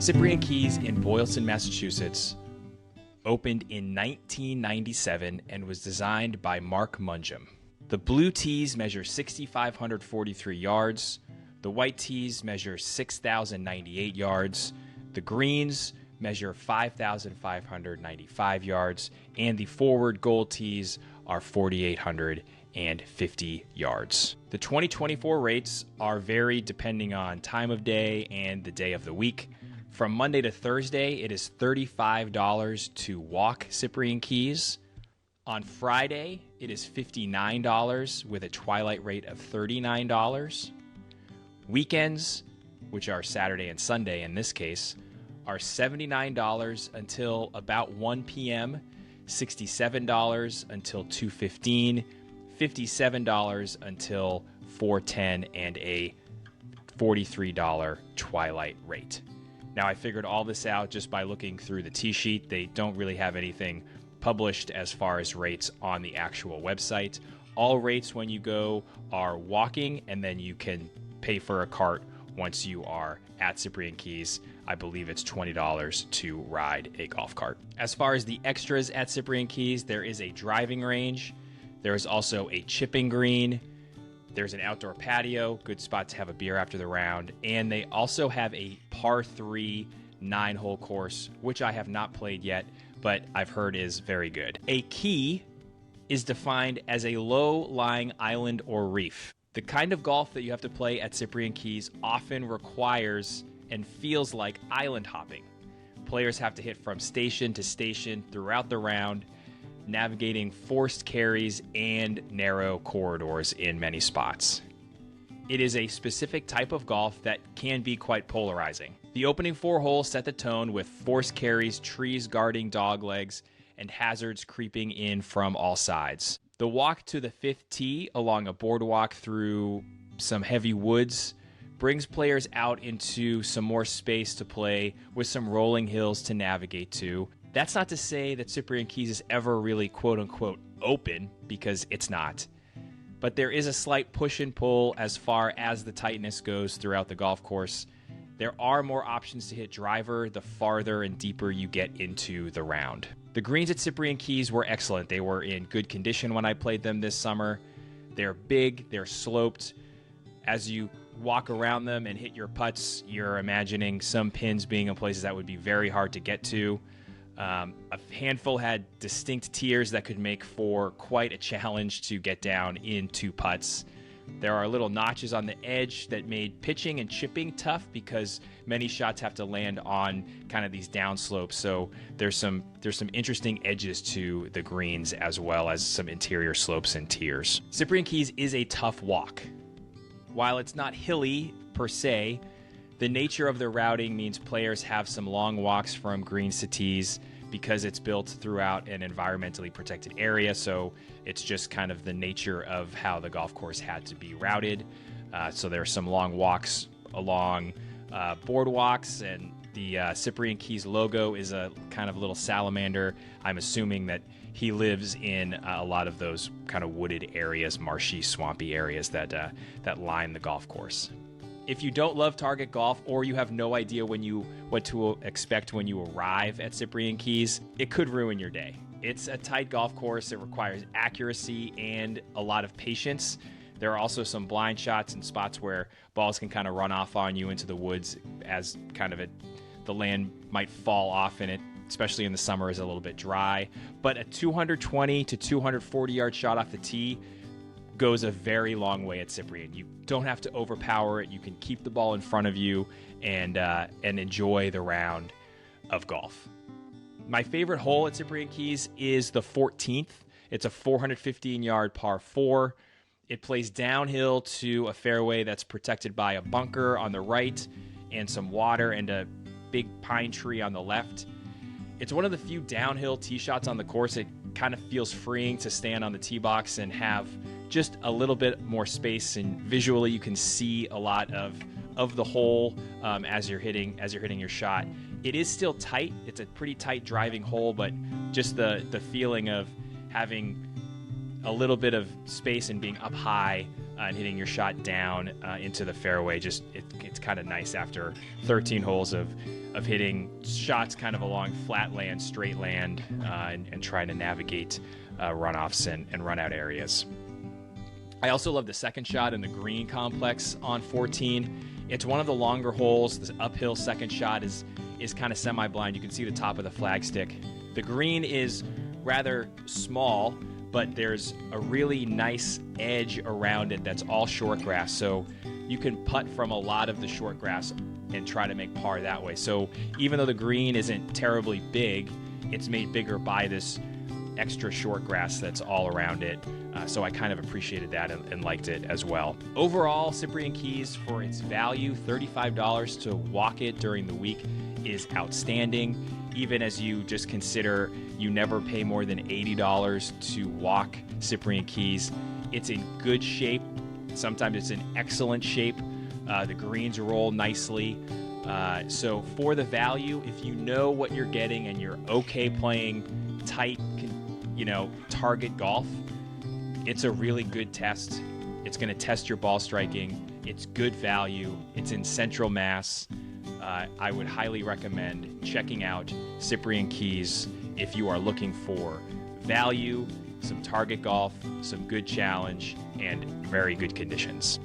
Cyprian Keyes in Boylston, Massachusetts, opened in 1997 and was designed by Mark Munjum. The blue tees measure 6,543 yards, the white tees measure 6,098 yards, the greens measure 5,595 yards, and the forward gold tees are 4,850 yards. The 2024 rates are varied depending on time of day and the day of the week. From Monday to Thursday, it is $35 to walk Cyprian Keyes. On Friday, it is $59 with a twilight rate of $39. Weekends, which are Saturday and Sunday in this case, are $79 until about 1 p.m., $67 until 2:15, $57 until 4:10, and a $43 twilight rate. Now, I figured all this out just by looking through the tee sheet. They don't really have anything published as far as rates on the actual website. All rates when you go are walking, and then you can pay for a cart once you are at Cyprian Keyes. I believe it's $20 to ride a golf cart. As far as the extras at Cyprian Keyes, there is a driving range. There is also a chipping green. There's an outdoor patio, good spot to have a beer after the round. And they also have a par 3 9-hole course, which I have not played yet, but I've heard is very good. A key is defined as a low-lying island or reef. The kind of golf that you have to play at Cyprian Keyes often requires and feels like island hopping. Players have to hit from station to station throughout the round, navigating forced carries and narrow corridors in many spots. It is a specific type of golf that can be quite polarizing. The opening 4 holes set the tone with forced carries, trees guarding dog legs, and hazards creeping in from all sides. The walk to the 5th tee along a boardwalk through some heavy woods brings players out into some more space to play with some rolling hills to navigate to. That's not to say that Cyprian Keyes is ever really quote-unquote open, because it's not. But there is a slight push and pull as far as the tightness goes throughout the golf course. There are more options to hit driver the farther and deeper you get into the round. The greens at Cyprian Keyes were excellent. They were in good condition when I played them this summer. They're big, they're sloped. As you walk around them and hit your putts, you're imagining some pins being in places that would be very hard to get to. A handful had distinct tiers that could make for quite a challenge to get down into putts. There are little notches on the edge that made pitching and chipping tough because many shots have to land on kind of these downslopes. So there's some interesting edges to the greens as well as some interior slopes and tiers. Cyprian Keyes is a tough walk. While it's not hilly per se, the nature of the routing means players have some long walks from greens to tees because it's built throughout an environmentally protected area, so it's just kind of the nature of how the golf course had to be routed. So there are some long walks along boardwalks, and the Cyprian Keyes logo is a kind of little salamander. I'm assuming that he lives in a lot of those kind of wooded areas, marshy, swampy areas that line the golf course. If you don't love target golf, or you have no idea what to expect when you arrive at Cyprian Keyes, it could ruin your day. It's a tight golf course. It requires accuracy and a lot of patience. There are also some blind shots and spots where balls can kind of run off on you into the woods as kind of the land might fall off in it, especially in the summer, is a little bit dry. But a 220 to 240 yard shot off the tee goes a very long way at Cyprian. You don't have to overpower it. You can keep the ball in front of you and enjoy the round of golf. My favorite hole at Cyprian Keyes is the 14th. It's a 415-yard par 4. It plays downhill to a fairway that's protected by a bunker on the right and some water and a big pine tree on the left. It's one of the few downhill tee shots on the course. It kind of feels freeing to stand on the tee box and have just a little bit more space, and visually you can see a lot of the hole as you're hitting your shot. It is still tight. It's a pretty tight driving hole, but just the feeling of having a little bit of space and being up high and hitting your shot down into the fairway. Just it's kind of nice after 13 holes of hitting shots kind of along flat land, straight land, and trying to navigate runoffs and run out areas. I also love the second shot in the green complex on 14. It's one of the longer holes. The uphill second shot is kind of semi-blind. You can see the top of the flagstick. The green is rather small, but there's a really nice edge around it that's all short grass. So you can putt from a lot of the short grass and try to make par that way. So even though the green isn't terribly big, it's made bigger by this extra short grass that's all around it. So I kind of appreciated that and liked it as well. Overall, Cyprian Keyes, for its value, $35 to walk it during the week is outstanding. Even as you just consider you never pay more than $80 to walk Cyprian Keyes, it's in good shape. Sometimes it's in excellent shape. The greens roll nicely. So for the value, if you know what you're getting and you're okay playing tight, target golf, it's a really good test. It's going to test your ball striking. It's good value. It's in Central Mass. I would highly recommend checking out Cyprian Keyes if you are looking for value, some target golf, some good challenge, and very good conditions.